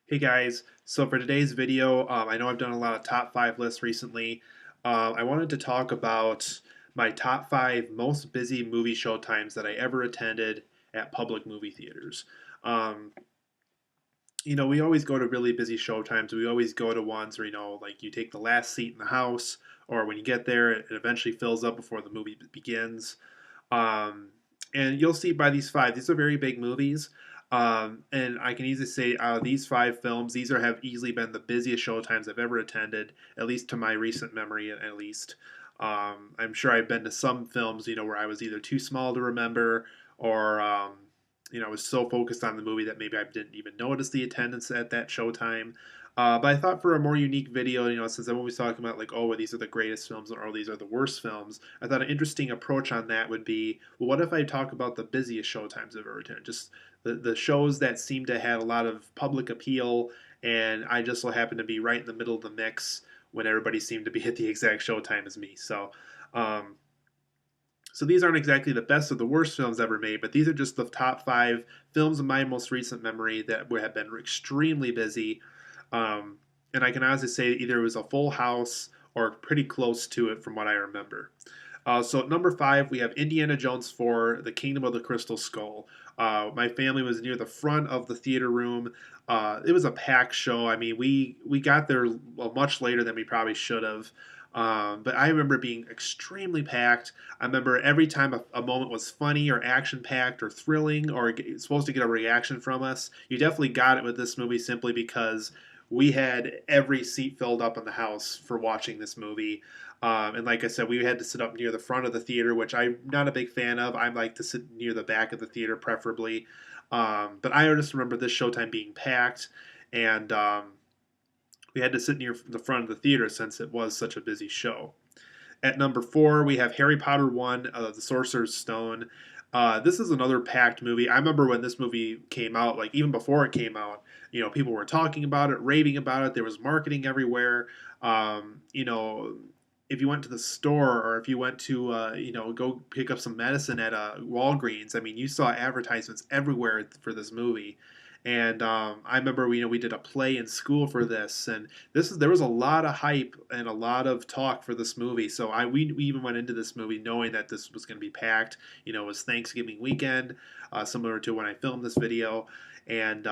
Hey guys, so for today's video, I know I've done a lot of top 5 lists recently. I wanted to talk about my top 5 most busy movie showtimes that I ever attended at public movie theaters. Um, we always go to really busy showtimes. We always go to ones where, like you take the last seat in the house, or when you get there, it eventually fills up before the movie begins. Um, and you'll see by these 5, these are very big movies. And I can easily say out of these 5 films, these have easily been the busiest showtimes I've ever attended, at least to my recent memory, at least. I'm sure I've been to some films, where I was either too small to remember or, I was so focused on the movie that maybe I didn't even notice the attendance at that showtime. But I thought for a more unique video, since I'm always talking about like, oh, well, these are the greatest films or these are the worst films, I thought an interesting approach on that would be, well, what if I talk about the busiest showtimes I've ever attended? Just the shows that seem to have a lot of public appeal, and I just so happen to be right in the middle of the mix when everybody seemed to be at the exact showtime as me. Um, so these aren't exactly the best or the worst films ever made, but these are just the top 5 films in my most recent memory that have been extremely busy. Um, and I can honestly say either it was a full house or pretty close to it from what I remember. So at number 5, we have Indiana Jones 4, The Kingdom of the Crystal Skull. My family was near the front of the theater room. It was a packed show. I mean, we got there much later than we probably should have. But I remember being extremely packed. I remember every time a moment was funny or action packed or thrilling or supposed to get a reaction from us, you definitely got it with this movie simply because we had every seat filled up in the house for watching this movie. And like I said, we had to sit up near the front of the theater, which I'm not a big fan of. I like to sit near the back of the theater, preferably. But I just remember this showtime being packed, and we had to sit near the front of the theater since it was such a busy show. At number 4, we have Harry Potter 1, The Sorcerer's Stone. This is another packed movie. I remember when this movie came out, like even before it came out, people were talking about it, raving about it. There was marketing everywhere. Um, you know, if you went to the store or if you went to, go pick up some medicine at Walgreens, I mean, you saw advertisements everywhere for this movie. And I remember, we did a play in school for this, and there was a lot of hype and a lot of talk for this movie. So we even went into this movie knowing that this was going to be packed. It was Thanksgiving weekend, similar to when I filmed this video, and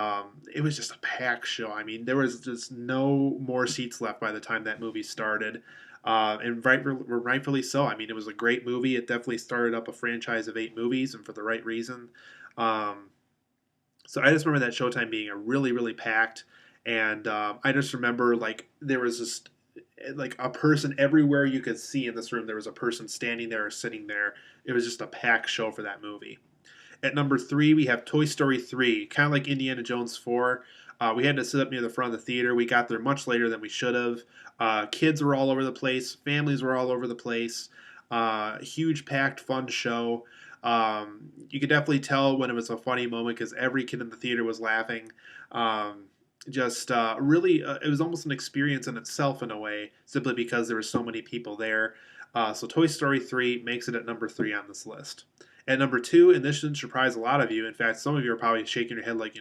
it was just a packed show. I mean, there was just no more seats left by the time that movie started. And rightfully so. I mean, it was a great movie. It definitely started up a franchise of 8 movies, and for the right reason. Um, so I just remember that Showtime being a really, really packed, and I just remember like there was just like a person everywhere you could see in this room. There was a person standing there or sitting there. It was just a packed show for that movie. At number 3, we have Toy Story 3, kind of like Indiana Jones 4. We had to sit up near the front of the theater. We got there much later than we should have. Kids were all over the place. Families were all over the place. Huge, packed, fun show. You could definitely tell when it was a funny moment because every kid in the theater was laughing. Just really, it was almost an experience in itself in a way, simply because there were so many people there. So Toy Story 3 makes it at number 3 on this list. At number 2, and this should surprise a lot of you. In fact, some of you are probably shaking your head like,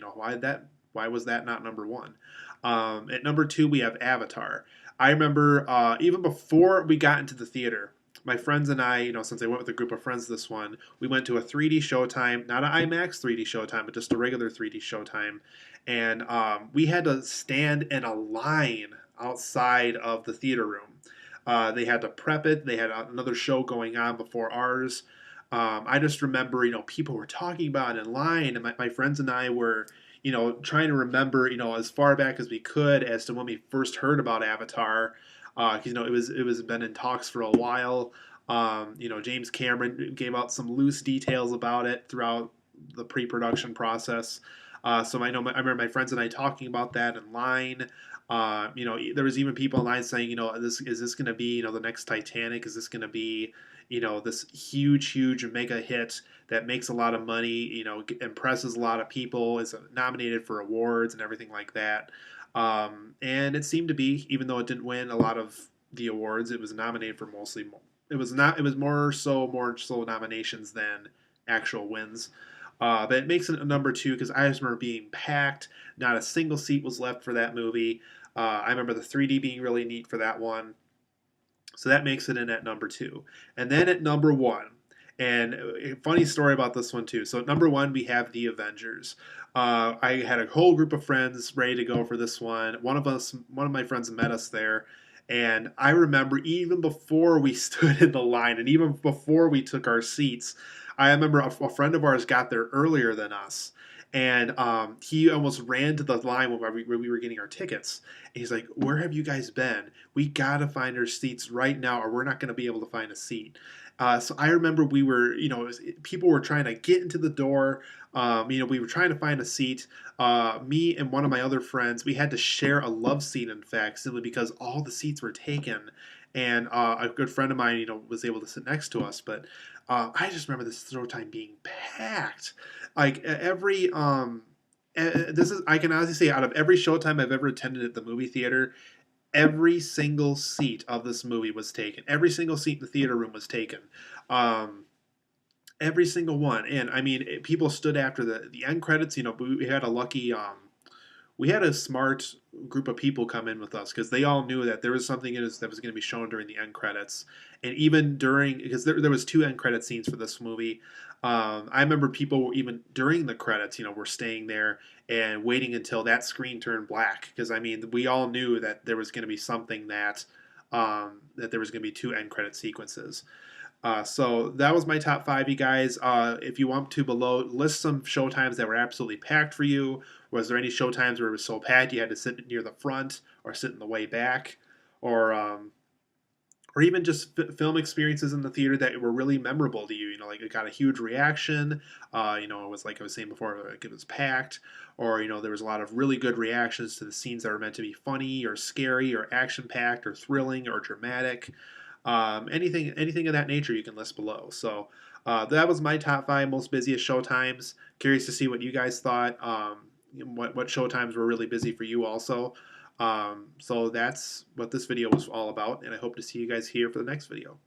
why was that not number 1? At number 2, we have Avatar. I remember even before we got into the theater, my friends and I, since I went with a group of friends this one, we went to a 3D showtime, not an IMAX 3D showtime, but just a regular 3D showtime. And we had to stand in a line outside of the theater room. They had to prep it. They had another show going on before ours. I just remember, people were talking about it in line, and my friends and I were, trying to remember, as far back as we could as to when we first heard about Avatar. 'Cause, it was been in talks for a while. James Cameron gave out some loose details about it throughout the pre-production process. So I remember my friends and I talking about that in line. There was even people in line saying, is this going to be, the next Titanic? Is this going to be, this huge, huge mega hit that makes a lot of money, impresses a lot of people, is nominated for awards and everything like that. And it seemed to be, even though it didn't win a lot of the awards, it was nominated for mostly. It was not. It was more so nominations than actual wins. But it makes it a number two because I just remember being packed. Not a single seat was left for that movie. I remember the 3D being really neat for that one. So that makes it in at number two. And then at number one, and a funny story about this one too. So at number one, we have the Avengers. I had a whole group of friends ready to go for this one. One of my friends met us there. And I remember even before we stood in the line and even before we took our seats, I remember a friend of ours got there earlier than us. And he almost ran to the line when we were getting our tickets. And he's like, "Where have you guys been? We gotta find our seats right now, or we're not gonna be able to find a seat." So I remember we were, people were trying to get into the door. We were trying to find a seat. Me and one of my other friends, we had to share a love seat, in fact, simply because all the seats were taken. And a good friend of mine, was able to sit next to us. But I just remember this throw time being packed. Like this is I can honestly say out of every showtime I've ever attended at the movie theater, every single seat of this movie was taken. Every single seat in the theater room was taken. Um, every single one. And I mean, people stood after the end credits. We had a lucky we had a smart group of people come in with us because they all knew that there was something in us that was going to be shown during the end credits, and even during because there was two end credit scenes for this movie. I remember people were even during the credits, were staying there and waiting until that screen turned black because I mean we all knew that there was going to be something that there was going to be two end credit sequences. So that was my top five, you guys. If you want to below, list some showtimes that were absolutely packed for you. Was there any showtimes where it was so packed you had to sit near the front or sit in the way back, or um, or even just film experiences in the theater that were really memorable to you? Like it got a huge reaction. It was like I was saying before, like it was packed, or there was a lot of really good reactions to the scenes that were meant to be funny or scary or action packed or thrilling or dramatic. Anything of that nature you can list below. So that was my top five most busiest show times. Curious to see what you guys thought. What show times were really busy for you also. So that's what this video was all about, and I hope to see you guys here for the next video.